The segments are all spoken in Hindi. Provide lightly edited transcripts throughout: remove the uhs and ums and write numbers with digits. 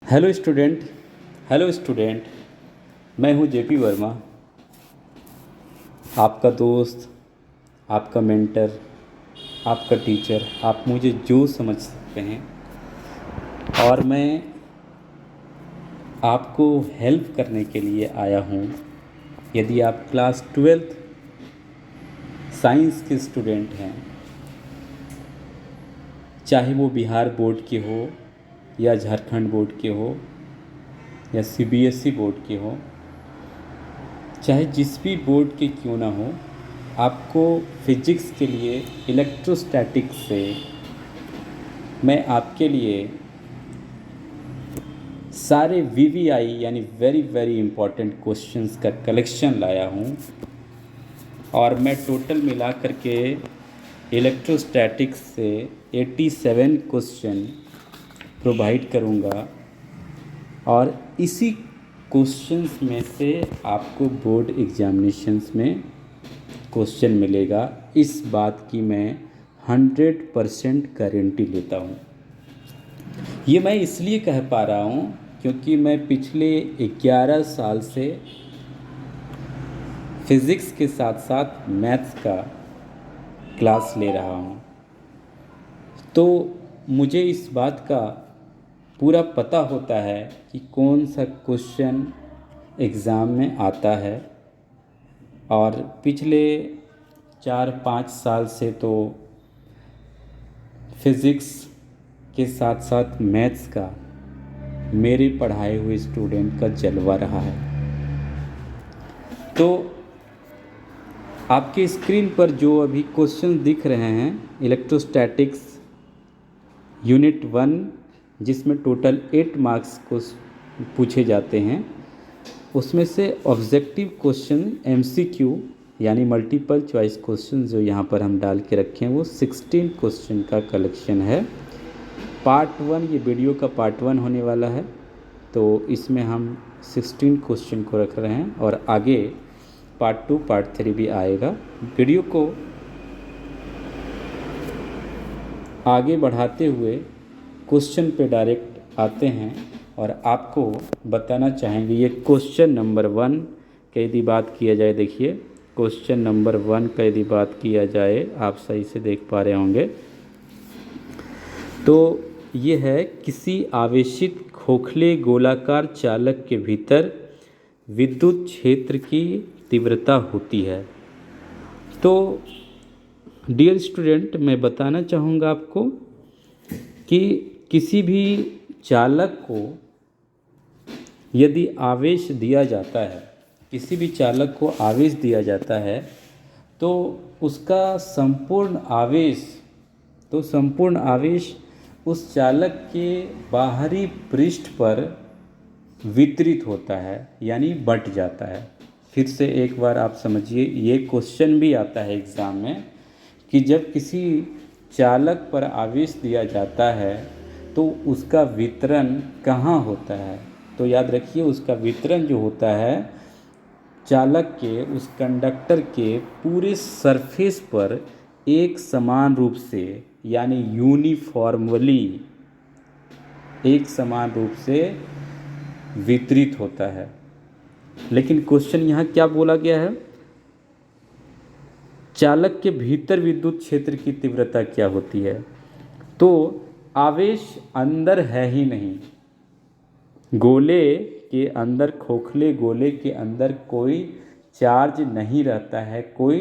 Hello student. Hello student. मैं हूं जेपी वर्मा, आपका दोस्त, आपका मेंटर, आपका टीचर। आप मुझे जो समझ सकते हैं और मैं आपको हेल्प करने के लिए आया हूं। यदि आप क्लास 12th साइंस के स्टूडेंट हैं, चाहे वो बिहार बोर्ड के हो या झारखंड बोर्ड के हो या सीबीएसई बोर्ड के हो, चाहे जिस भी बोर्ड के क्यों ना हो, आपको फिजिक्स के लिए इलेक्ट्रोस्टैटिक्स से मैं आपके लिए सारे वीवीआई यानी वेरी वेरी इंपॉर्टेंट क्वेश्चंस का कलेक्शन लाया हूँ। और मैं टोटल मिला करके इलेक्ट्रोस्टैटिक्स से 87 क्वेश्चन प्रोवाइड करूँगा और इसी क्वेश्चंस में से आपको बोर्ड एग्जामिनेशंस में क्वेश्चन मिलेगा। इस बात की मैं 100% गारंटी लेता हूँ। ये मैं इसलिए कह पा रहा हूँ क्योंकि मैं पिछले 11 साल से फिज़िक्स के साथ साथ मैथ्स का क्लास ले रहा हूँ, तो मुझे इस बात का पूरा पता होता है कि कौन सा क्वेश्चन एग्ज़ाम में आता है। और पिछले 4-5 साल से तो फिज़िक्स के साथ साथ मैथ्स का मेरे पढ़ाए हुए स्टूडेंट का जलवा रहा है। तो आपके स्क्रीन पर जो अभी क्वेश्चन दिख रहे हैं, इलेक्ट्रोस्टैटिक्स यूनिट 1, जिसमें टोटल 8 मार्क्स को पूछे जाते हैं, उसमें से ऑब्जेक्टिव क्वेश्चन एमसीक्यू यानी मल्टीपल चॉइस क्वेश्चन जो यहाँ पर हम डाल के रखे हैं वो 16 क्वेश्चन का कलेक्शन है। पार्ट 1, ये वीडियो का पार्ट 1 होने वाला है, तो इसमें हम 16 क्वेश्चन को रख रहे हैं और आगे पार्ट 2 पार्ट 3 भी आएगा। वीडियो को आगे बढ़ाते हुए क्वेश्चन पे डायरेक्ट आते हैं और आपको बताना चाहेंगे। ये क्वेश्चन नंबर 1 का यदि बात किया जाए, देखिए क्वेश्चन नंबर 1 का यदि बात किया जाए, आप सही से देख पा रहे होंगे, तो ये है किसी आवेशित खोखले गोलाकार चालक के भीतर विद्युत क्षेत्र की तीव्रता होती है। तो डियर स्टूडेंट, मैं बताना चाहूँगा आपको कि किसी भी चालक को यदि आवेश दिया जाता है, किसी भी चालक को आवेश दिया जाता है, तो उसका संपूर्ण आवेश उस चालक के बाहरी पृष्ठ पर वितरित होता है, यानी बंट जाता है। फिर से एक बार आप समझिए, ये क्वेश्चन भी आता है एग्ज़ाम में कि जब किसी चालक पर आवेश दिया जाता है तो उसका वितरण कहाँ होता है। तो याद रखिए, उसका वितरण जो होता है चालक के, उस कंडक्टर के पूरे सरफेस पर एक समान रूप से यानी यूनिफॉर्मली एक समान रूप से वितरित होता है। लेकिन क्वेश्चन यहाँ क्या बोला गया है, चालक के भीतर विद्युत क्षेत्र की तीव्रता क्या होती है। तो आवेश अंदर है ही नहीं, गोले के अंदर, खोखले गोले के अंदर कोई चार्ज नहीं रहता है, कोई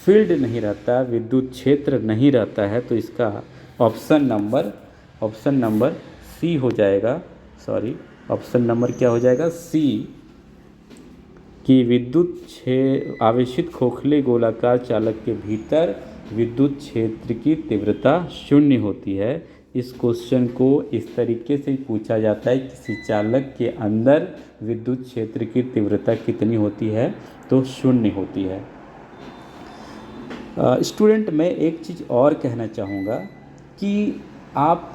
फील्ड नहीं रहता, विद्युत क्षेत्र नहीं रहता है। तो इसका ऑप्शन नंबर सी हो जाएगा। ऑप्शन नंबर क्या हो जाएगा, सी, कि आवेशित खोखले गोलाकार चालक के भीतर विद्युत क्षेत्र की तीव्रता 0 होती है। इस क्वेश्चन को इस तरीके से पूछा जाता है, किसी चालक के अंदर विद्युत क्षेत्र की तीव्रता कितनी होती है, तो 0 होती है। स्टूडेंट, मैं एक चीज़ और कहना चाहूँगा कि आप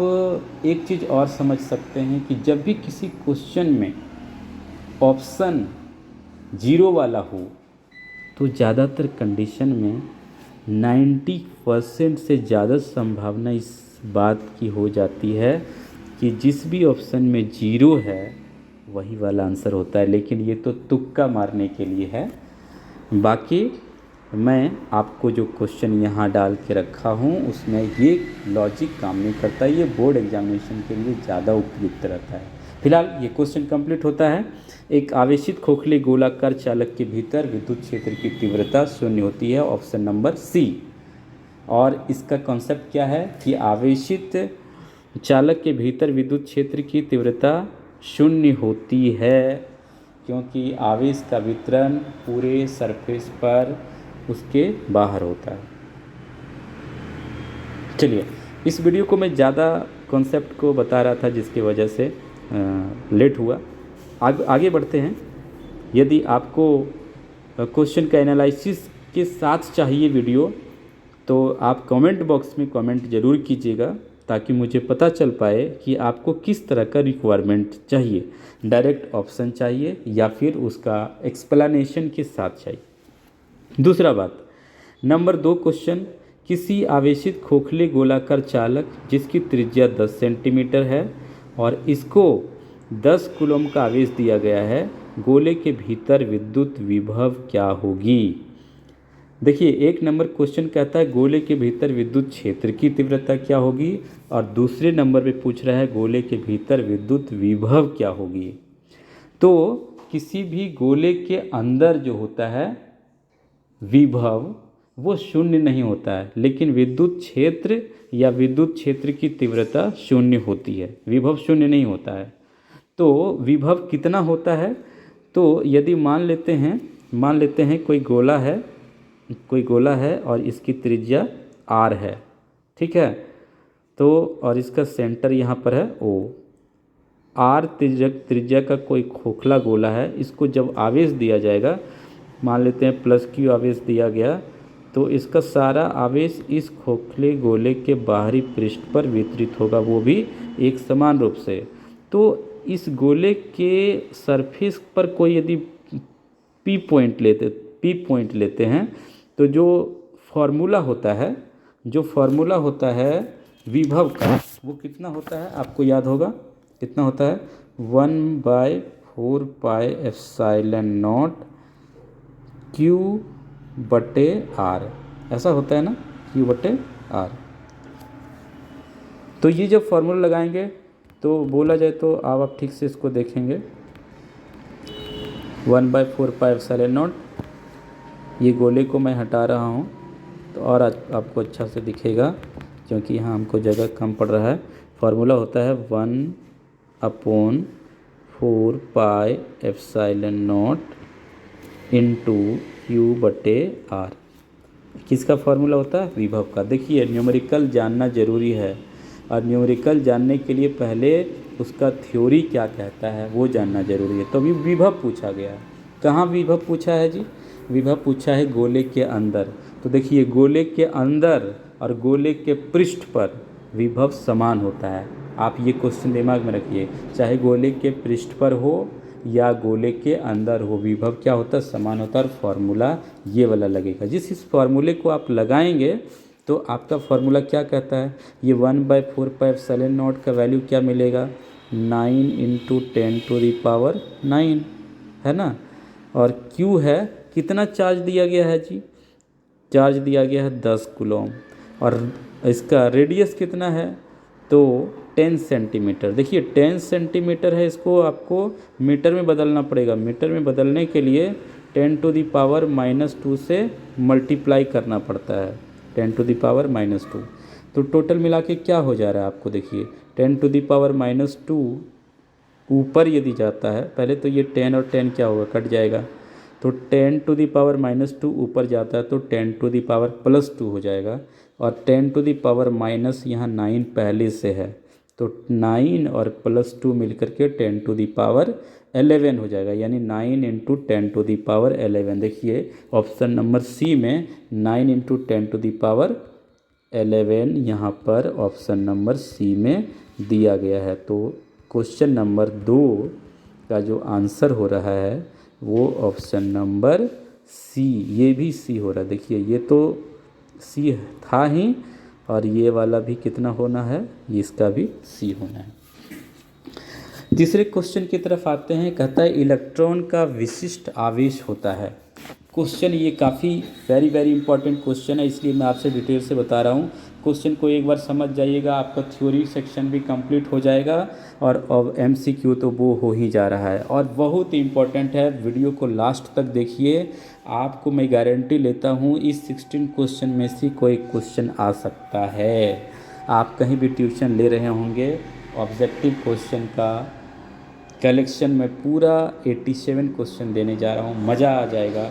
एक चीज़ और समझ सकते हैं कि जब भी किसी क्वेश्चन में ऑप्शन 0 वाला हो, तो ज़्यादातर कंडीशन में 90% से ज़्यादा संभावना इस बात की हो जाती है कि जिस भी ऑप्शन में 0 है वही वाला आंसर होता है, लेकिन ये तो तुक्का मारने के लिए है। बाकी मैं आपको जो क्वेश्चन यहाँ डाल के रखा हूँ उसमें ये लॉजिक काम नहीं करता, ये बोर्ड एग्जामिनेशन के लिए ज़्यादा उपयुक्त रहता है। फिलहाल ये क्वेश्चन कंप्लीट होता है। एक आवेशित खोखले गोलाकार चालक के भीतर विद्युत क्षेत्र की तीव्रता 0 होती है, ऑप्शन नंबर सी। और इसका कॉन्सेप्ट क्या है कि आवेशित चालक के भीतर विद्युत क्षेत्र की तीव्रता 0 होती है, क्योंकि आवेश का वितरण पूरे सरफेस पर उसके बाहर होता है। चलिए, इस वीडियो को मैं ज़्यादा कॉन्सेप्ट को बता रहा था जिसकी वजह से लेट हुआ। आगे बढ़ते हैं। यदि आपको क्वेश्चन का एनालिसिस के साथ चाहिए वीडियो तो आप कमेंट बॉक्स में कमेंट ज़रूर कीजिएगा, ताकि मुझे पता चल पाए कि आपको किस तरह का रिक्वायरमेंट चाहिए, डायरेक्ट ऑप्शन चाहिए या फिर उसका एक्सप्लेनेशन के साथ चाहिए। दूसरा बात, नंबर 2 क्वेश्चन, किसी आवेशित खोखले गोलाकार चालक जिसकी त्रिज्या 10 सेंटीमीटर है और इसको 10 कूलम का आवेश दिया गया है, गोले के भीतर विद्युत विभव क्या होगी। देखिए, 1 नंबर क्वेश्चन कहता है गोले के भीतर विद्युत क्षेत्र की तीव्रता क्या होगी, और दूसरे नंबर पे पूछ रहा है गोले के भीतर विद्युत विभव क्या होगी। तो किसी भी गोले के अंदर जो होता है विभव वो 0 नहीं होता है, लेकिन विद्युत क्षेत्र या विद्युत क्षेत्र की तीव्रता 0 होती है, विभव 0 नहीं होता है। तो विभव कितना होता है, तो यदि मान लेते हैं कोई गोला है और इसकी त्रिज्या r है, ठीक है। तो और इसका सेंटर यहाँ पर है O। r त्रिज्या का कोई खोखला गोला है, इसको जब आवेश दिया जाएगा, मान लेते हैं +q आवेश दिया गया, तो इसका सारा आवेश इस खोखले गोले के बाहरी पृष्ठ पर वितरित होगा, वो भी एक समान रूप से। तो इस गोले के सरफेस पर कोई यदि P पॉइंट लेते हैं, तो जो फॉर्मूला होता है विभव का, वो कितना होता है आपको याद होगा, कितना होता है 1/4 पाई एप्सिलॉन नॉट Q/R, ऐसा होता है ना, Q/R। तो ये जब फॉर्मूला लगाएंगे तो बोला जाए तो आप ठीक से इसको देखेंगे, 1/4 पाई एप्सिलॉन नॉट, ये गोले को मैं हटा रहा हूँ तो और आपको अच्छा से दिखेगा, क्योंकि यहाँ हमको जगह कम पड़ रहा है। फार्मूला होता है 1/4 pi epsilon not into Q/R। किसका फार्मूला होता है, विभव का। देखिए, न्यूमेरिकल जानना ज़रूरी है, और न्यूमेरिकल जानने के लिए पहले उसका थ्योरी क्या कहता है वो जानना ज़रूरी है। तो अभी विभव पूछा गया है, कहाँ विभव पूछा है जी, विभव पूछा है गोले के अंदर। तो देखिए, गोले के अंदर और गोले के पृष्ठ पर विभव समान होता है। आप ये क्वेश्चन दिमाग में रखिए, चाहे गोले के पृष्ठ पर हो या गोले के अंदर हो, विभव क्या होता है, समान होता है। और फार्मूला ये वाला लगेगा, इस फार्मूले को आप लगाएंगे तो आपका फार्मूला क्या कहता है, ये 1/4 पाई एप्सिलॉन नॉट का वैल्यू क्या मिलेगा, 9 × 10⁹ है ना। और Q है, कितना चार्ज दिया गया है जी, चार्ज दिया गया है 10 कूलम, और इसका रेडियस कितना है, तो 10 सेंटीमीटर। देखिए 10 सेंटीमीटर है, इसको आपको मीटर में बदलना पड़ेगा। मीटर में बदलने के लिए 10⁻⁻2 से मल्टीप्लाई करना पड़ता है, 10⁻⁻2। तो टोटल मिला के क्या हो जा रहा है आपको, देखिए 10⁻2 ऊपर यदि जाता है, पहले तो ये 10 और 10 क्या होगा, कट जाएगा। तो 10⁻2 ऊपर जाता है तो 10⁻+2 हो जाएगा, और 10⁻- यहाँ 9 पहले से है, तो 9 और +2 मिलकर के 10⁻11 हो जाएगा, यानी 9 × 10⁻11। देखिए ऑप्शन नंबर सी में 9 × 10⁻11 यहाँ पर ऑप्शन नंबर सी में दिया गया है। तो क्वेश्चन नंबर 2 का जो आंसर हो रहा है वो ऑप्शन नंबर सी, ये भी सी हो रहा है। देखिए ये तो सी था ही, और ये वाला भी कितना होना है, इसका भी सी होना है। तीसरे क्वेश्चन की तरफ आते हैं। कहता है इलेक्ट्रॉन का विशिष्ट आवेश होता है। क्वेश्चन ये काफ़ी वेरी वेरी इंपॉर्टेंट क्वेश्चन है, इसलिए मैं आपसे डिटेल से बता रहा हूँ। क्वेश्चन को एक बार समझ जाइएगा, आपका थ्योरी सेक्शन भी कंप्लीट हो जाएगा और अब एमसीक्यू तो वो हो ही जा रहा है और बहुत इंपॉर्टेंट है। वीडियो को लास्ट तक देखिए, आपको मैं गारंटी लेता हूँ इस 16 क्वेश्चन में से कोई क्वेश्चन आ सकता है। आप कहीं भी ट्यूशन ले रहे होंगे, ऑब्जेक्टिव क्वेश्चन का कलेक्शन में पूरा 87 क्वेश्चन देने जा रहा हूँ। मज़ा आ जाएगा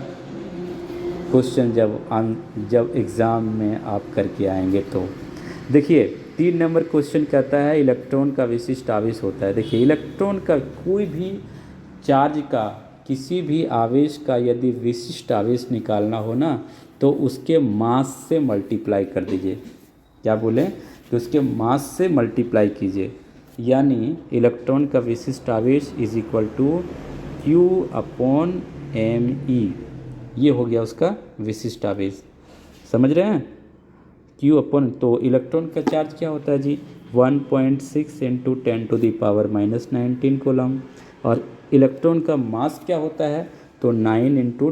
क्वेश्चन जब एग्ज़ाम में आप करके आएंगे तो। देखिए 3 नंबर क्वेश्चन कहता है इलेक्ट्रॉन का विशिष्ट आवेश होता है। देखिए इलेक्ट्रॉन का कोई भी चार्ज का किसी भी आवेश का यदि विशिष्ट आवेश निकालना हो ना तो उसके मास से मल्टीप्लाई कर दीजिए। क्या बोले कि उसके मास से मल्टीप्लाई कीजिए, यानी इलेक्ट्रॉन का विशिष्ट आवेश इज इक्वल टू Q/m/e। ये हो गया उसका विशिष्ट आवेश, समझ रहे हैं। Q/, तो इलेक्ट्रॉन का चार्ज क्या होता है जी 1.6 इंटू 10⁻⁻19 कूलम। और इलेक्ट्रॉन का मास क्या होता है तो 9.1 इंटू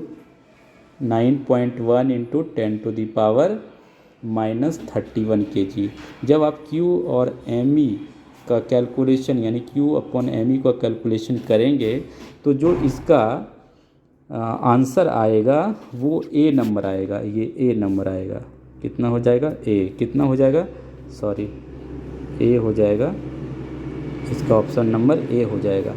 10⁻⁻31 kg। जब आप Q और me का कैलकुलेशन यानी Q/me का कैलकुलेशन करेंगे तो जो इसका आंसर आएगा वो ए नंबर आएगा। ये ए नंबर आएगा, कितना हो जाएगा कितना हो जाएगा ए हो जाएगा, इसका ऑप्शन नंबर ए हो जाएगा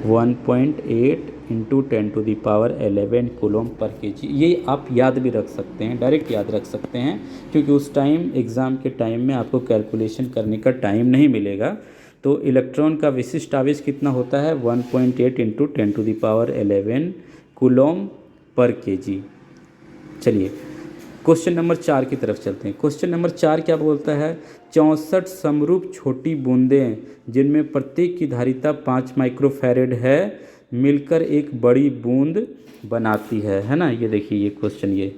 1.8 इंटू 10⁻11 कूलम पर केजी। ये आप याद भी रख सकते हैं, डायरेक्ट याद रख सकते हैं, क्योंकि उस टाइम एग्ज़ाम के टाइम में आपको कैलकुलेशन करने का टाइम नहीं मिलेगा। तो इलेक्ट्रॉन का विशिष्ट आवेश कितना होता है 1.8 इंटू 10⁻11 कूलम पर केजी। चलिए क्वेश्चन नंबर 4 की तरफ चलते हैं। क्वेश्चन नंबर 4 क्या बोलता है 64 समरूप छोटी बूंदें जिनमें प्रत्येक की धारिता 5 माइक्रोफैरेड है मिलकर एक बड़ी बूंद बनाती है ना। ये देखिए ये क्वेश्चन, ये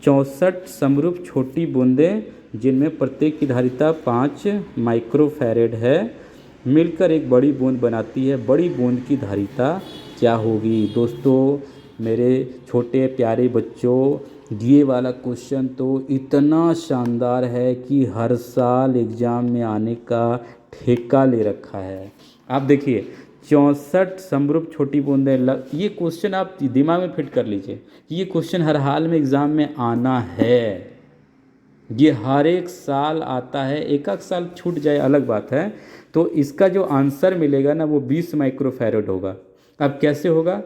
64 समरूप छोटी बूंदें जिनमें प्रत्येक की धारिता 5 माइक्रोफैरेड है मिलकर एक बड़ी बूंद बनाती है। बड़ी बूंद की धारिता क्या होगी। दोस्तों मेरे छोटे प्यारे बच्चों, ये वाला क्वेश्चन तो इतना शानदार है कि हर साल एग्ज़ाम में आने का ठेका ले रखा है। आप देखिए 64 समरूप छोटी बूंदें, ये क्वेश्चन आप दिमाग में फिट कर लीजिए। ये क्वेश्चन हर हाल में एग्ज़ाम में आना है, ये हर एक साल आता है। एक आध साल छूट जाए अलग बात है। तो इसका जो आंसर मिलेगा ना वो 20 माइक्रोफैरेड होगा। अब कैसे होगा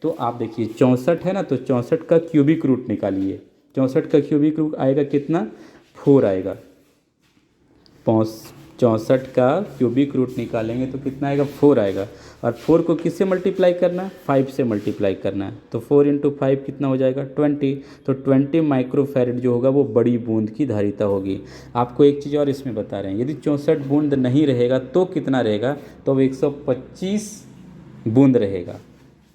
तो आप देखिए 64 है ना, तो 64 का क्यूबिक रूट निकालिए। 64 का क्यूबिक रूट आएगा कितना 4 आएगा। 64 का क्यूबिक रूट निकालेंगे तो कितना आएगा 4 आएगा। और 4 को किससे मल्टीप्लाई करना है 5 से मल्टीप्लाई करना है। तो 4 इंटू 5 कितना हो जाएगा 20। तो 20 माइक्रोफैरेड जो होगा वो बड़ी बूंद की धारिता होगी। आपको एक चीज़ और इसमें बता रहे हैं, यदि 64 बूंद नहीं रहेगा तो कितना रहेगा तो 125 बूंद रहेगा।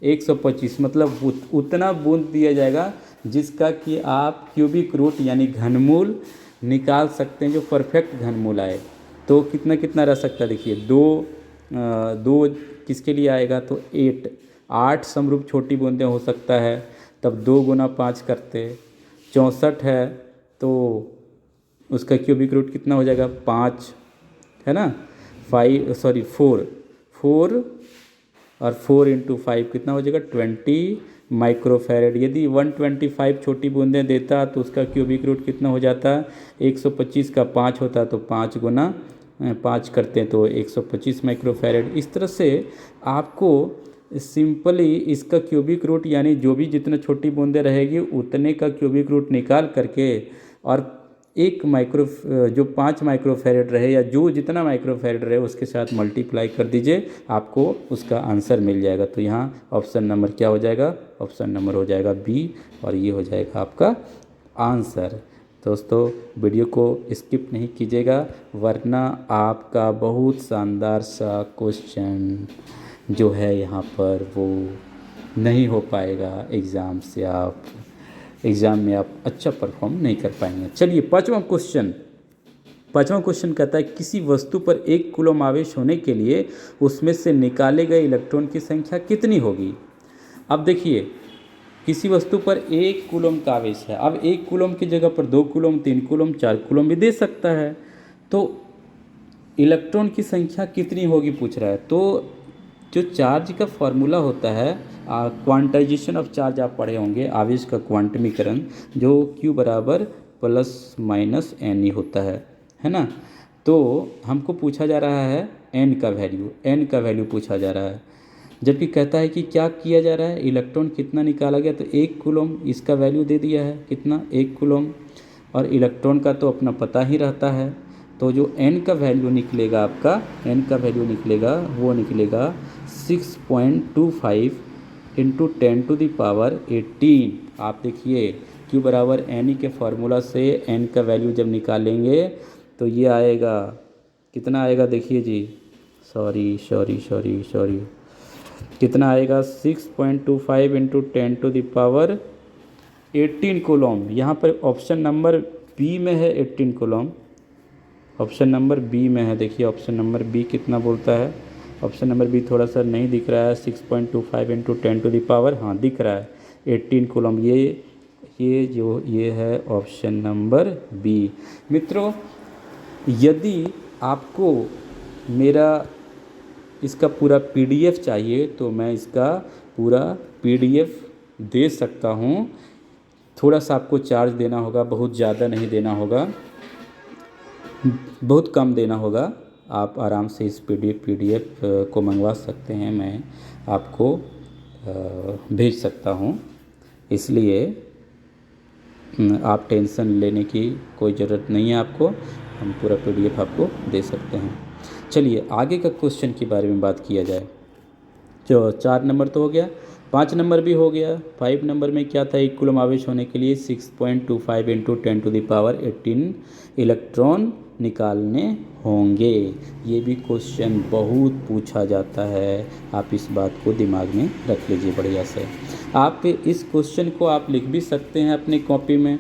125 मतलब उतना बूंद दिया जाएगा जिसका कि आप क्यूबिक रूट यानी घनमूल निकाल सकते हैं, जो परफेक्ट घनमूल आए। तो कितना कितना रह सकता है देखिए दो किसके लिए आएगा तो 8 समरूप छोटी बूंदें हो सकता है। तब 2 गुना 5 करते 64 है तो उसका क्यूबिक रूट कितना हो जाएगा 5 है ना 4 और 4 इंटू 5 कितना हो जाएगा 20 माइक्रोफैरेड। यदि 125 छोटी बूंदें देता तो उसका क्यूबिक रूट कितना हो जाता 125 का 5 होता तो 5 गुना 5 करते हैं तो 125 माइक्रोफैरेड। इस तरह से आपको सिंपली इसका क्यूबिक रूट यानी जो भी जितना छोटी बूंदें रहेगी उतने का क्यूबिक रूट निकाल करके और जो 5 माइक्रोफैरेड रहे या जो जितना माइक्रोफैरेड रहे उसके साथ मल्टीप्लाई कर दीजिए, आपको उसका आंसर मिल जाएगा। तो यहाँ ऑप्शन नंबर क्या हो जाएगा ऑप्शन नंबर हो जाएगा बी और ये हो जाएगा आपका आंसर। दोस्तों वीडियो को स्किप नहीं कीजिएगा वरना आपका बहुत शानदार सा क्वेश्चन जो है यहाँ पर वो नहीं हो पाएगा। एग्ज़ाम में आप अच्छा परफॉर्म नहीं कर पाएंगे। चलिए पांचवा पांचवा क्वेश्चन कहता है किसी वस्तु पर 1 कूलम आवेश होने के लिए उसमें से निकाले गए इलेक्ट्रॉन की संख्या कितनी होगी। अब देखिए, किसी वस्तु पर 1 कूलम का आवेश है। अब 1 कूलम की जगह पर 2 कूलम, 3 कूलम, 4 कूलम भी दे सकता है। तो इलेक्ट्रॉन की संख्या कितनी होगी पूछ रहा है। तो जो चार्ज का फॉर्मूला होता है, क्वांटाइजेशन ऑफ चार्ज आप पढ़े होंगे, आवेश का क्वांटमीकरण, जो Q बराबर प्लस माइनस एन ही होता है ना। तो हमको पूछा जा रहा है एन का वैल्यू पूछा जा रहा है, जबकि कहता है कि क्या किया जा रहा है, इलेक्ट्रॉन कितना निकाला गया। तो 1 कूलम, इसका वैल्यू दे दिया है कितना, 1 कूलम, और इलेक्ट्रॉन का तो अपना पता ही रहता है। तो जो n का वैल्यू निकलेगा आपका, वो निकलेगा 6.25 इंटू 10⁻18। आप देखिए Q बराबर एन ई के फार्मूला से n का वैल्यू जब निकालेंगे तो ये आएगा, कितना आएगा देखिए जी, सॉरी, कितना आएगा 6.25 इंटू 10⁻18 कूलम। यहाँ पर ऑप्शन नंबर बी में है 18 कूलम, ऑप्शन नंबर बी में है। देखिए ऑप्शन नंबर बी कितना बोलता है, ऑप्शन नंबर बी थोड़ा सा नहीं दिख रहा है। 6.25 इंटू 10⁻, हाँ दिख रहा है 18 कूलम। ये है ऑप्शन नंबर बी। मित्रों, यदि आपको मेरा इसका पूरा PDF चाहिए तो मैं इसका पूरा PDF दे सकता हूँ। थोड़ा सा आपको चार्ज देना होगा, बहुत ज़्यादा नहीं देना होगा, बहुत कम देना होगा। आप आराम से इस PDF को मंगवा सकते हैं, मैं आपको भेज सकता हूँ। इसलिए आप टेंशन लेने की कोई ज़रूरत नहीं है आपको, हम पूरा PDF आपको दे सकते हैं। चलिए आगे का क्वेश्चन के बारे में बात किया जाए। जो 4 नंबर तो हो गया, 5 नंबर भी हो गया। 5 नंबर में क्या था, 1 कूलम आवेश होने के लिए 6.25 इंटू 10⁻18 इलेक्ट्रॉन निकालने होंगे। ये भी क्वेश्चन बहुत पूछा जाता है, आप इस बात को दिमाग में रख लीजिए बढ़िया से। आप इस क्वेश्चन को आप लिख भी सकते हैं अपनी कॉपी में,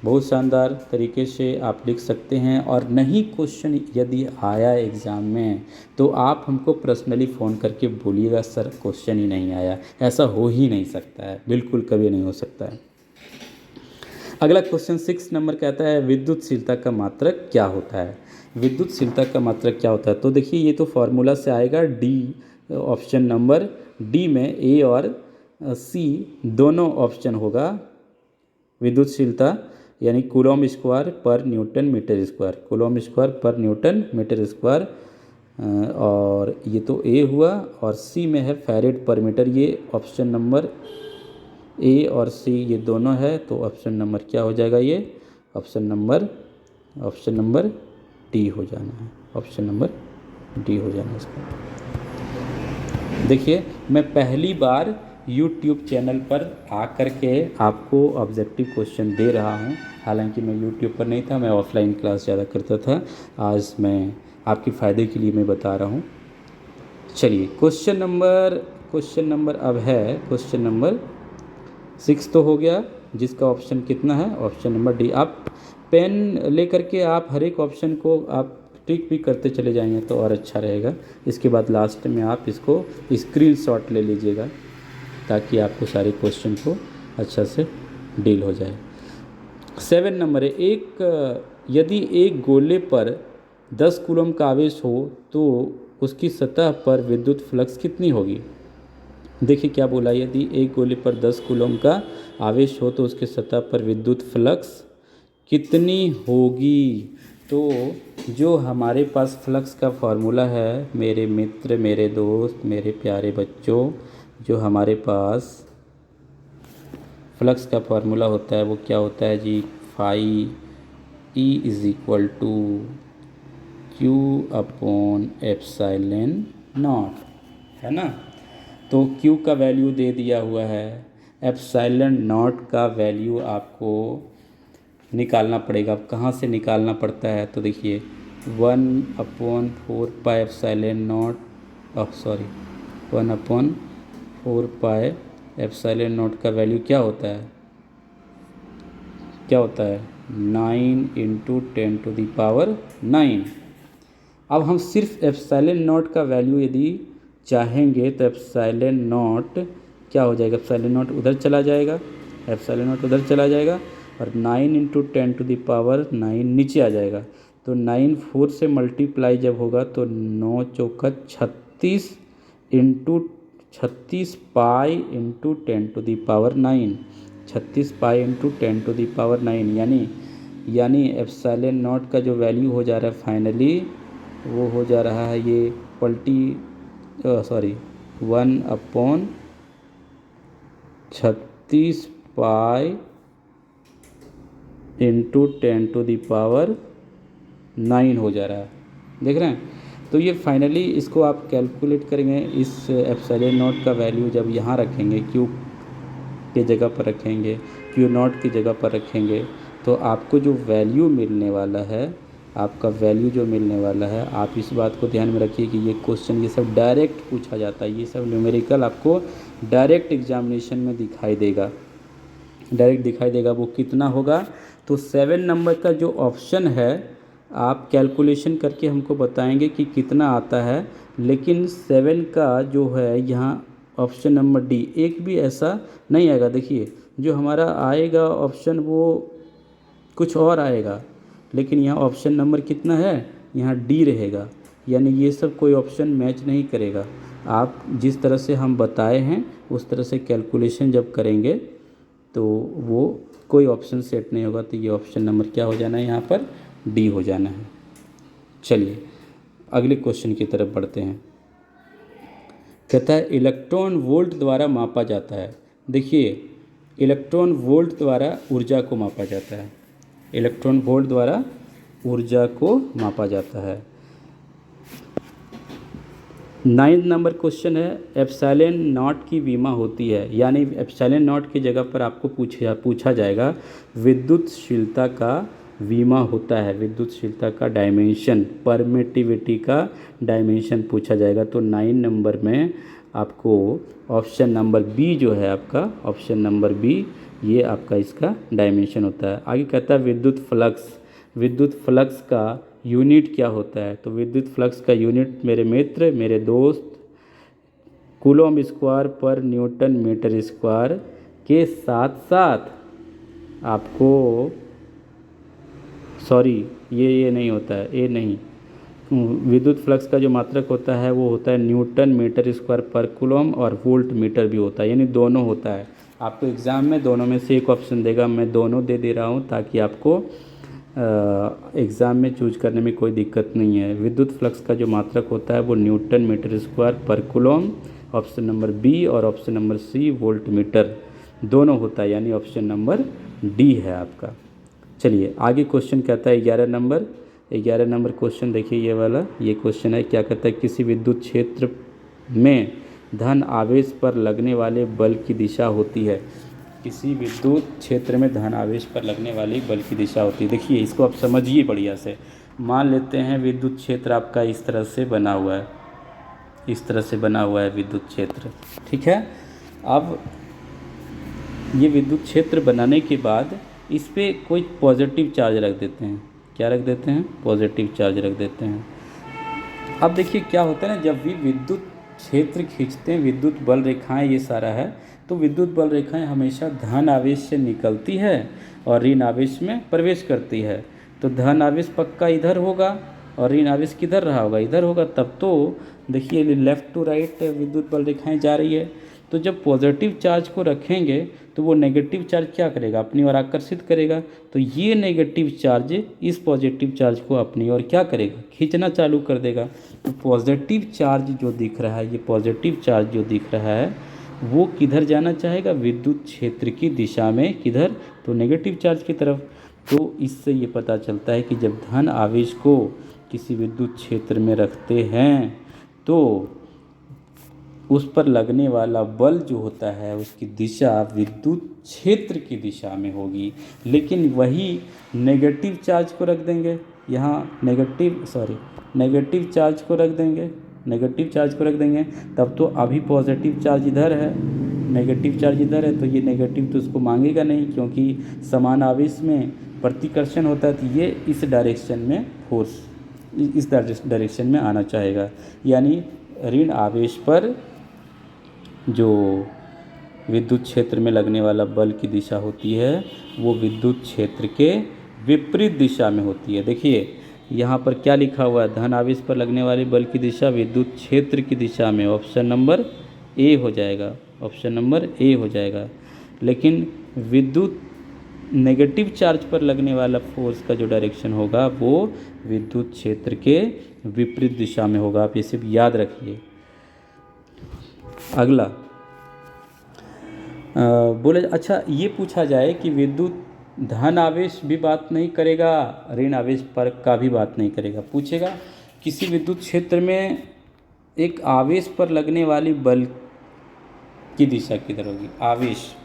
बहुत शानदार तरीके से आप लिख सकते हैं। और नहीं क्वेश्चन यदि आया एग्ज़ाम में तो आप हमको पर्सनली फ़ोन करके बोलिएगा सर क्वेश्चन ही नहीं आया। ऐसा हो ही नहीं सकता है, बिल्कुल कभी नहीं हो सकता है। अगला क्वेश्चन 6 नंबर कहता है विद्युतशीलता का मात्रक क्या होता है। विद्युतशीलता का मात्रक क्या होता है, तो देखिए ये तो फार्मूला से आएगा डी, ऑप्शन नंबर डी में ए और सी दोनों ऑप्शन होगा। विद्युतशीलता यानी कूलम स्क्वायर पर newton meter square, coulomb square पर न्यूटन मीटर स्क्वायर, और ये तो ए हुआ। और सी में है फैरेड पर मीटर। ये ऑप्शन नंबर ए और सी ये दोनों है, तो ऑप्शन नंबर क्या हो जाएगा, ये ऑप्शन नंबर डी हो जाना है, ऑप्शन नंबर डी हो जाना है इसका। देखिए मैं पहली बार YouTube चैनल पर आकर के आपको ऑब्जेक्टिव क्वेश्चन दे रहा हूं। हालांकि मैं YouTube पर नहीं था, मैं ऑफलाइन क्लास ज़्यादा करता था। आज मैं आपके फ़ायदे के लिए मैं बता रहा हूं। चलिए क्वेश्चन नंबर अब है क्वेश्चन नंबर 6 तो हो गया, जिसका ऑप्शन कितना है, ऑप्शन नंबर डी। आप पेन लेकर के आप हर एक ऑप्शन को आप टिक भी करते चले जाएंगे तो और अच्छा रहेगा। इसके बाद लास्ट में आप इसको स्क्रीनशॉट ले लीजिएगा ताकि आपको सारे क्वेश्चन को अच्छा से डील हो जाए। 7 नंबर है, यदि एक गोले पर 10 कूलम का आवेश हो तो उसकी सतह पर विद्युत फ्लक्स कितनी होगी। देखिए क्या बोला, यदि एक गोले पर 10 कूलम का आवेश हो तो उसके सतह पर विद्युत फ्लक्स कितनी होगी। तो जो हमारे पास फ्लक्स का फॉर्मूला है, मेरे मित्र, मेरे दोस्त, मेरे प्यारे बच्चों, जो हमारे पास फ्लक्स का फार्मूला होता है वो क्या होता है जी, phi E is equal to Q upon epsilon naught, है ना। तो Q का वैल्यू दे दिया हुआ है, एप्सिलॉन नॉट का वैल्यू आपको निकालना पड़ेगा। अब कहाँ से निकालना पड़ता है, तो देखिए 1/4 pi epsilon not, 1/4 pi epsilon not का वैल्यू क्या होता है, क्या होता है 9 इंटू 10⁹। अब हम सिर्फ एप्सिलॉन नॉट का वैल्यू यदि चाहेंगे तो एप्सिलॉन नॉट क्या हो जाएगा, एप्सिलॉन नॉट उधर चला जाएगा, एप्सिलॉन नॉट उधर चला जाएगा और 9 इंटू 10⁹ नीचे आ जाएगा। तो 9 4 से मल्टीप्लाई जब होगा तो 9 चौका 36 into 36 pi into 10⁹, 36 pi into 10⁹, यानी एप्सिलॉन नॉट का जो वैल्यू हो जा रहा है फाइनली वो हो जा रहा है ये 1/36 पाई इंटू 10⁹ हो जा रहा है, देख रहे हैं। तो ये फाइनली इसको आप कैलकुलेट करेंगे, इस एप्सिलॉन नॉट का वैल्यू जब यहाँ रखेंगे, क्यू के जगह पर रखेंगे, क्यू नॉट की जगह पर रखेंगे, तो आपको जो वैल्यू मिलने वाला है, आपका वैल्यू जो मिलने वाला है, आप इस बात को ध्यान में रखिए कि ये क्वेश्चन ये सब डायरेक्ट पूछा जाता है, ये सब न्यूमेरिकल आपको डायरेक्ट एग्जामिनेशन में दिखाई देगा, डायरेक्ट दिखाई देगा। वो कितना होगा, तो 7 नंबर का जो ऑप्शन है आप कैलकुलेशन करके हमको बताएंगे कि कितना आता है, लेकिन 7 का जो है यहाँ ऑप्शन नंबर डी एक भी ऐसा नहीं आएगा। देखिए जो हमारा आएगा ऑप्शन वो कुछ और आएगा, लेकिन यहाँ ऑप्शन नंबर कितना है, यहाँ डी रहेगा, यानी ये सब कोई ऑप्शन मैच नहीं करेगा। आप जिस तरह से हम बताए हैं उस तरह से कैलकुलेशन जब करेंगे तो वो कोई ऑप्शन सेट नहीं होगा, तो ये ऑप्शन नंबर क्या हो जाना है, यहाँ पर डी हो जाना है। चलिए अगले क्वेश्चन की तरफ बढ़ते हैं। कहता है इलेक्ट्रॉन वोल्ट द्वारा मापा जाता है। देखिए इलेक्ट्रॉन वोल्ट द्वारा ऊर्जा को मापा जाता है, इलेक्ट्रॉन वोल्ट द्वारा ऊर्जा को मापा जाता है। 9 नंबर क्वेश्चन है एप्सिलॉन नॉट की विमा होती है, यानी एप्सिलॉन नॉट की जगह पर आपको पूछा जाएगा विद्युतशीलता का विमा होता है, विद्युतशीलता का डायमेंशन, परमिटिविटी का डायमेंशन पूछा जाएगा। तो 9 नंबर में आपको ऑप्शन नंबर बी जो है आपका, ऑप्शन नंबर बी ये आपका इसका डायमेंशन होता है। आगे कहता है विद्युत फ्लक्स, विद्युत फ्लक्स का यूनिट क्या होता है, तो विद्युत फ्लक्स का यूनिट मेरे मित्र मेरे दोस्त कूलॉम स्क्वायर पर न्यूटन मीटर स्क्वायर के साथ साथ आपको सॉरी ये नहीं होता है, ये नहीं, विद्युत फ्लक्स का जो मात्रक होता है वो होता है न्यूटन मीटर स्क्वायर पर कूलॉम और वोल्ट मीटर भी होता है, यानी दोनों होता है। आपको एग्ज़ाम में दोनों में से एक ऑप्शन देगा, मैं दोनों दे दे रहा हूँ ताकि आपको एग्ज़ाम में चूज करने में कोई दिक्कत नहीं है। विद्युत फ्लक्स का जो मात्रक होता है वो न्यूटन मीटर स्क्वायर पर कूलॉम, ऑप्शन नंबर बी, और option number C volt meter दोनों होता है, यानी ऑप्शन नंबर डी है आपका। चलिए आगे क्वेश्चन कहता है 11 नंबर क्वेश्चन देखिए, ये वाला ये क्वेश्चन है, क्या कहता है किसी विद्युत क्षेत्र में धन आवेश पर लगने वाले बल की दिशा होती है, किसी विद्युत क्षेत्र में धन आवेश पर लगने वाली बल की दिशा होती है। देखिए इसको आप समझिए बढ़िया से। मान लेते हैं विद्युत क्षेत्र आपका इस तरह से बना हुआ है, इस तरह से बना हुआ है विद्युत क्षेत्र, ठीक है। अब ये विद्युत क्षेत्र बनाने के बाद इस पर कोई पॉजिटिव चार्ज रख देते हैं, क्या रख देते हैं, पॉजिटिव चार्ज रख देते हैं। अब देखिए क्या होता है ना, जब भी विद्युत क्षेत्र खींचते हैं, विद्युत बल रेखाएं ये सारा है, तो विद्युत बल रेखाएं हमेशा धन आवेश से निकलती है और ऋण आवेश में प्रवेश करती है। तो धन आवेश पक्का इधर होगा और ऋण आवेश किधर रहा होगा, इधर होगा। तब तो देखिए लेफ़्ट टू राइट विद्युत बल रेखाएं जा रही है। तो जब पॉजिटिव चार्ज को रखेंगे तो वो नेगेटिव चार्ज क्या करेगा, अपनी ओर आकर्षित करेगा। तो ये नेगेटिव चार्ज इस पॉजिटिव चार्ज को अपनी ओर क्या करेगा, खींचना चालू कर देगा। तो पॉजिटिव चार्ज जो दिख रहा है, ये पॉजिटिव चार्ज जो दिख रहा है वो किधर जाना चाहेगा, विद्युत क्षेत्र की दिशा में, किधर, तो नेगेटिव चार्ज की तरफ। तो इससे ये पता चलता है कि जब धन आवेश को किसी विद्युत क्षेत्र में रखते हैं तो उस पर लगने वाला बल जो होता है उसकी दिशा विद्युत क्षेत्र की दिशा में होगी। लेकिन वही नेगेटिव चार्ज को रख देंगे यहाँ, नेगेटिव चार्ज को रख देंगे, नेगेटिव चार्ज को रख देंगे, तब तो अभी पॉजिटिव चार्ज इधर है, नेगेटिव चार्ज इधर है तो ये नेगेटिव तो उसको मांगेगा नहीं, क्योंकि समान आवेश में प्रतिकर्षण होता है, तो ये इस डायरेक्शन में फोर्स इस डायरेक्शन में आना चाहेगा। यानी ऋण आवेश पर जो विद्युत क्षेत्र में लगने वाला बल की दिशा होती है वो विद्युत क्षेत्र के विपरीत दिशा में होती है। देखिए यहाँ पर क्या लिखा हुआ है, धन आवेश पर लगने वाले बल की दिशा विद्युत क्षेत्र की दिशा में, ऑप्शन नंबर ए हो जाएगा, ऑप्शन नंबर ए हो जाएगा। लेकिन विद्युत नेगेटिव चार्ज पर लगने वाला फोर्स का जो डायरेक्शन होगा वो विद्युत क्षेत्र के विपरीत दिशा में होगा, आप इसे भी याद रखिए। अगला बोले, अच्छा ये पूछा जाए कि विद्युत धन आवेश भी बात नहीं करेगा, ऋण आवेश पर का भी बात नहीं करेगा। पूछेगा किसी विद्युत क्षेत्र में एक आवेश पर लगने वाली बल की दिशा किधर होगी, आवेश,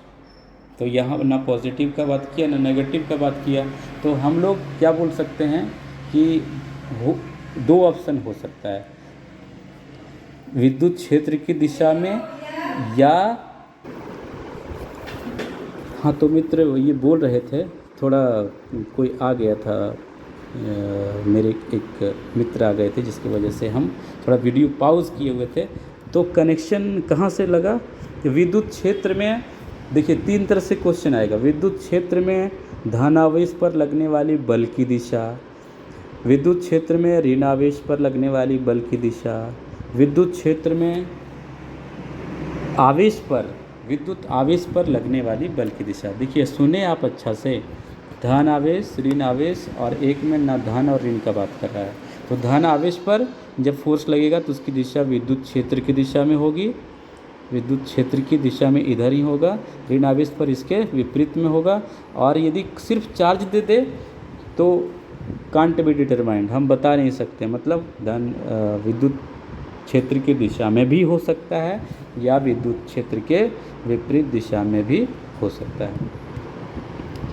तो यहाँ ना पॉजिटिव का बात किया ना नेगेटिव का बात किया, तो हम लोग क्या बोल सकते हैं कि दो ऑप्शन हो सकता है, विद्युत क्षेत्र की दिशा में या, हाँ तो मित्र ये बोल रहे थे, थोड़ा कोई आ गया था, मेरे एक मित्र आ गए थे जिसकी वजह से हम थोड़ा वीडियो पॉज किए हुए थे। तो कनेक्शन कहाँ से लगा, विद्युत क्षेत्र में देखिए 3 तरह से क्वेश्चन आएगा। विद्युत क्षेत्र में धनावेश पर लगने वाली बल की दिशा, विद्युत क्षेत्र में ऋणावेश पर लगने वाली बल की दिशा, विद्युत क्षेत्र में आवेश पर, विद्युत आवेश पर लगने वाली बल की दिशा। देखिए सुने आप अच्छा से, धन आवेश, ऋण आवेश, और एक में ना धन और ऋण का बात कर रहा है। तो धन आवेश पर जब फोर्स लगेगा तो उसकी दिशा विद्युत क्षेत्र की दिशा में होगी, विद्युत क्षेत्र की दिशा में इधर ही होगा, ऋण आवेश पर इसके विपरीत में होगा। और यदि सिर्फ चार्ज दे दे तो कांट बी डिटरमाइंड, हम बता नहीं सकते, मतलब धन विद्युत क्षेत्र की दिशा में भी हो सकता है या विद्युत क्षेत्र के विपरीत दिशा में भी हो सकता है।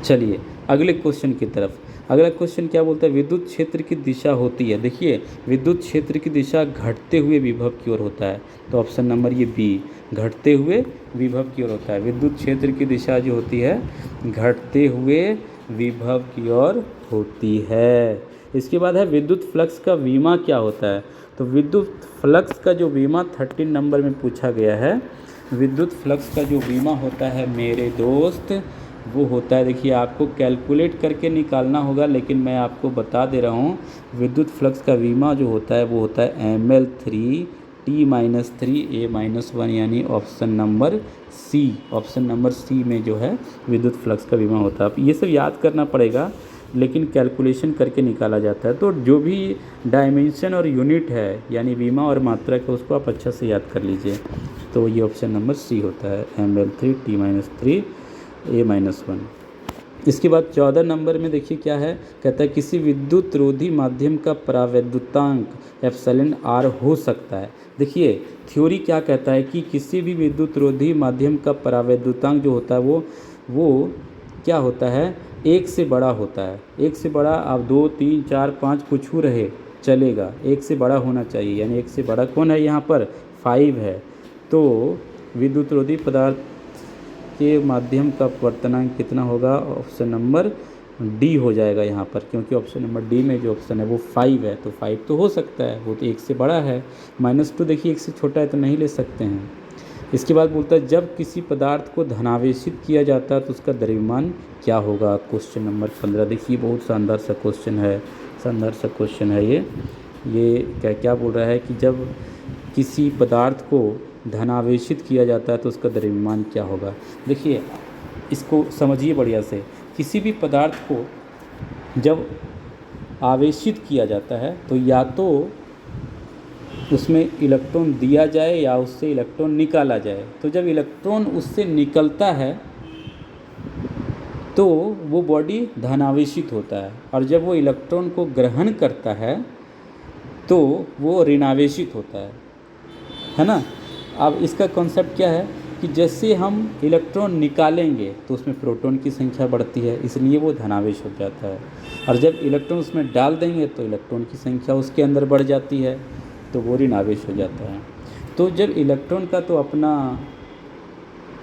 चलिए अगले क्वेश्चन की तरफ। अगला क्वेश्चन क्या बोलता है, विद्युत क्षेत्र की दिशा होती है, देखिए विद्युत क्षेत्र की दिशा घटते हुए विभव की ओर होता है, तो ऑप्शन नंबर ये बी, घटते हुए विभव की ओर होता है। विद्युत क्षेत्र की दिशा जो होती है घटते हुए विभव की ओर होती है। इसके बाद है विद्युत फ्लक्स का विमा क्या होता है, तो विद्युत फ्लक्स का जो विमा 13 नंबर में पूछा गया है। विद्युत फ्लक्स का जो विमा होता है मेरे दोस्त वो होता है, देखिए आपको कैलकुलेट करके निकालना होगा, लेकिन मैं आपको बता दे रहा हूँ, विद्युत फ्लक्स का विमा जो होता है वो होता है ml3T-3A-1, यानी option number C, option number C में जो है विद्युत फ्लक्स का विमा होता है। ये सब याद करना पड़ेगा, लेकिन कैलकुलेशन करके निकाला जाता है। तो जो भी डायमेंशन और यूनिट है यानी विमा और मात्रा का, उसको आप अच्छा से याद कर लीजिए। तो ये ऑप्शन नंबर सी होता है, ml3T-3A-1। इसके बाद 14 नंबर में देखिए क्या है, कहता है किसी विद्युत रोधी माध्यम का परावैद्युतांक एप्सिलॉन आर हो सकता है। देखिए थ्योरी क्या कहता है कि किसी भी विद्युत रोधी माध्यम का परावैद्युतांक जो होता है वो क्या होता है, 1 से बड़ा होता है। 1 से बड़ा, आप 2, 3, 4, 5 कुछ भी रहे चलेगा, 1 से बड़ा होना चाहिए, यानी 1 से बड़ा कौन है यहाँ पर, 5 है। तो विद्युत रोधी पदार्थ के माध्यम का अपवर्तनांक कितना होगा, ऑप्शन नंबर डी हो जाएगा यहाँ पर, क्योंकि ऑप्शन नंबर डी में जो ऑप्शन है वो 5 है, तो 5 तो हो सकता है, वो तो 1 से बड़ा है। -2 देखिए 1 से छोटा है तो नहीं ले सकते हैं। इसके बाद बोलता है जब किसी पदार्थ को धनावेशित किया जाता है तो उसका द्रव्यमान क्या होगा, क्वेश्चन नंबर 15। देखिए बहुत शानदार सा क्वेश्चन है, शानदार सा क्वेश्चन है ये क्या बोल रहा है कि जब किसी पदार्थ को धनावेशित किया जाता है तो उसका द्रव्यमान क्या होगा। देखिए इसको समझिए बढ़िया से, किसी भी पदार्थ को जब आवेशित किया जाता है तो या तो उसमें इलेक्ट्रॉन दिया जाए या उससे इलेक्ट्रॉन निकाला जाए। तो जब इलेक्ट्रॉन उससे निकलता है तो वो बॉडी धनावेशित होता है, और जब वो इलेक्ट्रॉन को ग्रहण करता है तो वो ऋणावेशित होता है ना। अब इसका कॉन्सेप्ट क्या है कि जैसे हम इलेक्ट्रॉन निकालेंगे तो उसमें प्रोटॉन की संख्या बढ़ती है, इसलिए वो धनावेश हो जाता है, और जब इलेक्ट्रॉन उसमें डाल देंगे तो इलेक्ट्रॉन की संख्या उसके अंदर बढ़ जाती है, तो वो ऋणावेश हो जाता है। तो जब इलेक्ट्रॉन का तो अपना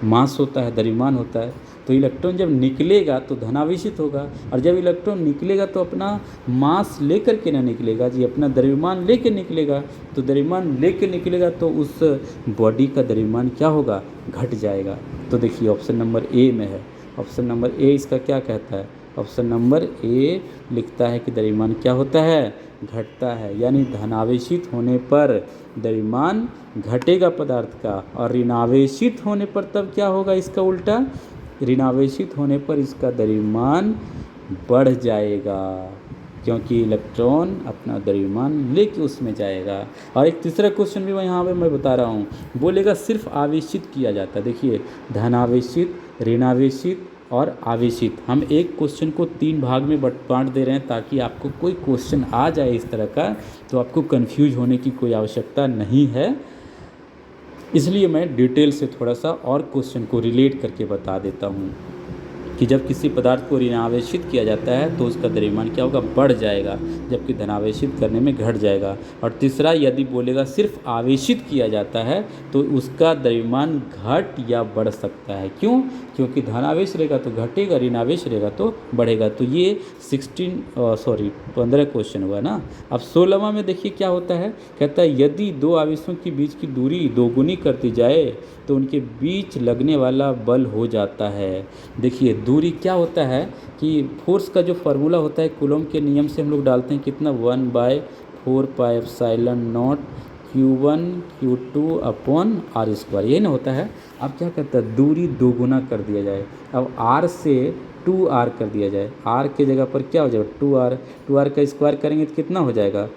मास होता है, द्रव्यमान होता है। तो इलेक्ट्रॉन जब निकलेगा तो धनावेशित होगा, और जब इलेक्ट्रॉन निकलेगा तो अपना मास लेकर के ना निकलेगा जी, अपना द्रव्यमान लेकर निकलेगा। तो द्रव्यमान लेकर निकलेगा तो उस बॉडी का द्रव्यमान क्या होगा, घट जाएगा। तो देखिए ऑप्शन नंबर ए में है, ऑप्शन नंबर ए इसका क्या कहता है, ऑप्शन नंबर ए लिखता है कि द्रव्यमान क्या होता है, घटता है। यानी धनावेशित होने पर द्रव्यमान घटेगा पदार्थ का, और ऋणावेशित होने पर तब क्या होगा, इसका उल्टा, ऋणावेशित होने पर इसका द्रव्यमान बढ़ जाएगा, क्योंकि इलेक्ट्रॉन अपना द्रव्यमान लेके उसमें जाएगा। और एक तीसरा क्वेश्चन भी यहाँ पे मैं बता रहा हूँ, बोलेगा सिर्फ आवेशित किया जाता है। देखिए धनावेशित, ऋणावेशित और आवेशित, हम एक क्वेश्चन को 3 भाग में बांट दे रहे हैं ताकि आपको कोई क्वेश्चन आ जाए इस तरह का तो आपको कंफ्यूज होने की कोई आवश्यकता नहीं है। इसलिए मैं डिटेल से थोड़ा सा और क्वेश्चन को रिलेट करके बता देता हूँ कि जब किसी पदार्थ को ऋणावेशित किया जाता है तो उसका द्रव्यमान क्या होगा, बढ़ जाएगा, जबकि धनावेशित करने में घट जाएगा। और तीसरा, यदि बोलेगा सिर्फ आवेशित किया जाता है तो उसका द्रव्यमान घट या बढ़ सकता है। क्यों, क्योंकि धनावेश रहेगा तो घटेगा, ऋणावेश रहेगा तो बढ़ेगा। तो ये 15 क्वेश्चन हुआ ना। अब 16वां में देखिए क्या होता है, कहता है यदि दो आवेशों के बीच की दूरी दोगुनी कर दी जाए तो उनके बीच लगने वाला बल हो जाता है। देखिए दूरी क्या होता है कि फोर्स का जो फार्मूला होता है कूलॉम के नियम से हम लोग डालते हैं कितना, 1/4πε0 Q1 Q2 अपॉन r², यही ना होता है। अब क्या कहता है, दूरी दोगुना कर दिया जाए। अब r से 2r कर दिया जाए, r के जगह पर क्या हो जाएगा 2r, 2r का स्क्वायर करेंगे तो कितना हो जाएगा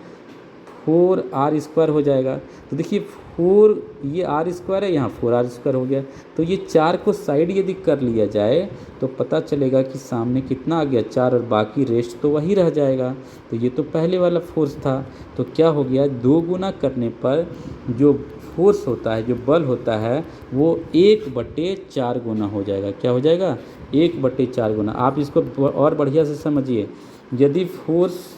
4r² हो जाएगा। तो देखिए 4 ये r² है, यहाँ 4r² हो गया। तो ये 4 को साइड यदि कर लिया जाए तो पता चलेगा कि सामने कितना आ गया 4, और बाकी रेस्ट तो वही रह जाएगा। तो ये तो पहले वाला फोर्स था, तो क्या हो गया, 2 गुना करने पर जो फोर्स होता है, जो बल होता है, वो 1/4 गुना हो जाएगा। क्या हो जाएगा, 1/4 गुना। आप इसको और बढ़िया से समझिए, यदि फोर्स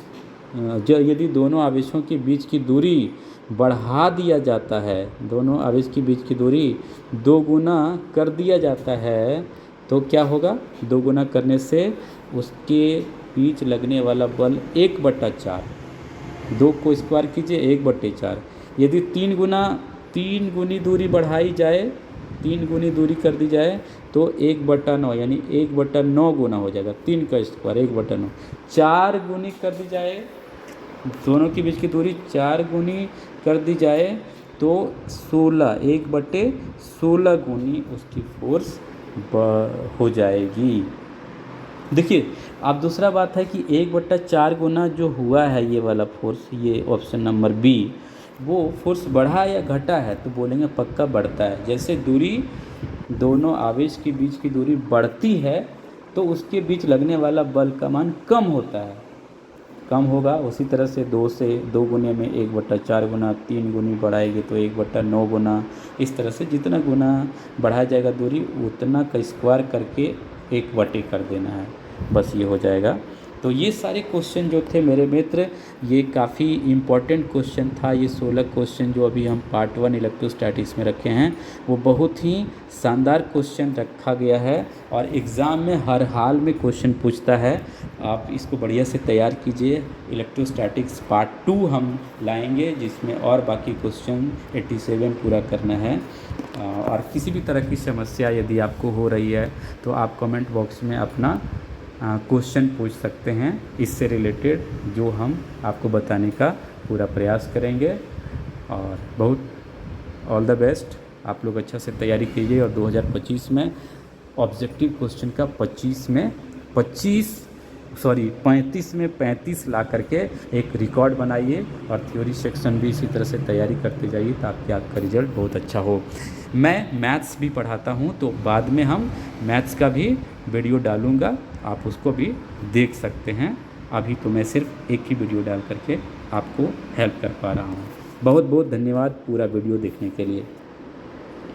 यदि दोनों आवेशों के बीच की दूरी बढ़ा दिया जाता है, दोनों आवेश के बीच की दूरी 2 गुना कर दिया जाता है तो क्या होगा, 2 गुना करने से उसके बीच लगने वाला बल 1/4, 2 को स्क्वायर कीजिए 1/4। यदि 3 गुनी दूरी बढ़ाई जाए, 3 गुनी दूरी कर दी जाए तो 1/9 यानी 1/9 गुना हो जाएगा, 3 का स्क्वायर 1/9। 4 गुनी कर दी जाए, दोनों के बीच की दूरी 4 गुनी कर दी जाए तो 16, 1/16 गुनी उसकी फोर्स हो जाएगी। देखिए अब दूसरा बात है कि 1/4 गुना जो हुआ है ये वाला फोर्स, ये ऑप्शन नंबर बी, वो फोर्स बढ़ा या घटा है, तो बोलेंगे पक्का बढ़ता है। जैसे दूरी, दोनों आवेश के बीच की दूरी बढ़ती है तो उसके बीच लगने वाला बल का मान कम होता है, कम होगा। उसी तरह से 2 गुने में 1/4 गुना, 3 गुनी बढ़ाएगी तो 1/9 गुना। इस तरह से जितना गुना बढ़ाया जाएगा दूरी उतना का स्क्वायर करके 1/4 कर देना है, बस ये हो जाएगा। तो ये सारे क्वेश्चन जो थे मेरे मित्र, ये काफ़ी इम्पॉर्टेंट क्वेश्चन था। ये 16 क्वेश्चन जो अभी हम पार्ट 1 इलेक्ट्रोस्टैटिक्स में रखे हैं वो बहुत ही शानदार क्वेश्चन रखा गया है, और एग्ज़ाम में हर हाल में क्वेश्चन पूछता है। आप इसको बढ़िया से तैयार कीजिए। इलेक्ट्रोस्टैटिक्स पार्ट 2 हम लाएंगे जिसमें और बाकी क्वेश्चन 87 पूरा करना है। और किसी भी तरह की समस्या यदि आपको हो रही है तो आप कमेंट बॉक्स में अपना क्वेश्चन पूछ सकते हैं, इससे रिलेटेड जो हम आपको बताने का पूरा प्रयास करेंगे। और बहुत ऑल द बेस्ट, आप लोग अच्छा से तैयारी कीजिए। और 2025 में ऑब्जेक्टिव क्वेश्चन का 35 में 35 ला करके एक रिकॉर्ड बनाइए, और थ्योरी सेक्शन भी इसी तरह से तैयारी करते जाइए ताकि आपका रिजल्ट बहुत अच्छा हो। मैं मैथ्स भी पढ़ाता हूँ, तो बाद में हम मैथ्स का भी वीडियो डालूँगा, आप उसको भी देख सकते हैं। अभी तो मैं सिर्फ एक ही वीडियो डाल करके आपको हेल्प कर पा रहा हूँ। बहुत बहुत धन्यवाद पूरा वीडियो देखने के लिए।